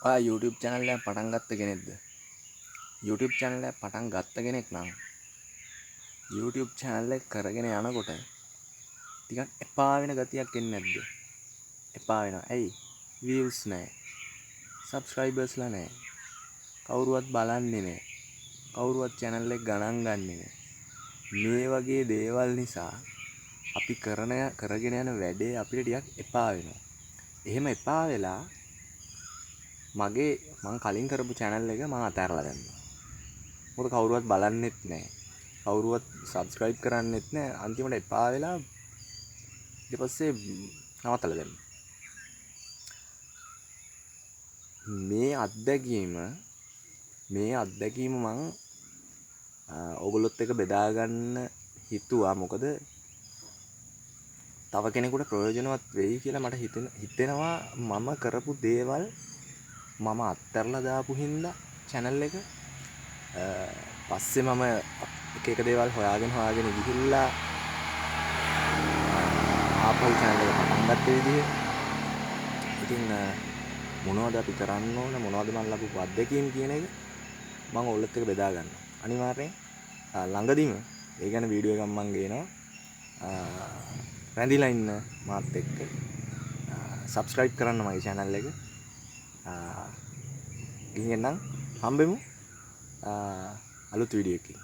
ඔයා YouTube channel එක පටන් ගත්ත කෙනෙක්ද? YouTube channel එක පටන් ගත්ත කෙනෙක් නම් YouTube channel එක කරගෙන යනකොට ටිකක් එපා වෙන ගතියක් එන්නේ නැද්ද? එපා වෙනවා. ඇයි? views නැහැ. subscribers ලා නැහැ. කවුරුවත් බලන්නේ නැහැ. කවුරුවත් channel එක ගණන් ගන්නේ නැහැ. මේ වගේ දේවල් නිසා අපි කරගෙන යන වැඩේ අපිට ටිකක් එපා වෙනවා. එහෙම එපා වෙලා මං කලින් කරපු channel එක මං අතහැරලා දැම්මා. මොකද කවුරුවත් බලන්නෙත් නැහැ. කවුරුවත් subscribe කරන්නෙත් නැහැ. අන්තිමට එපා වෙලා ඊට පස්සේ නවත්තලා දැම්මා. මේ අත්දැකීම මං ඔයගොල්ලොත් එක්ක බෙදා ගන්න හිතුවා. මොකද තව කෙනෙකුට ප්‍රයෝජනවත් වෙයි කියලා මට හිතෙනවා. මම කරපු දේවල් මම අත්හැරලා දාපු හින්දා channel එක පස්සේ මම එක දේවල් හොයාගෙන ගිහිල්ලා ආපහු channel එක පටන් ගත්ත විදිහ. ඉතින් මොනවද අපි කරන්න ඕන, මොනවද මම ලබපු අත්දැකීම් කියන එක මම ඔයගොල්ලොත් එක්ක බෙදා ගන්නවා. අනිවාර්යෙන් ළඟදීම ඒ ගැන වීඩියෝ එකක් මම ගේනවා. රැඳිලා ඉන්න මාත් එක්ක subscribe කරන්න මගේ channel එක. ගිහින් එන්නම් හම්බෙමු අලුත් වීඩියෝ එකකින්.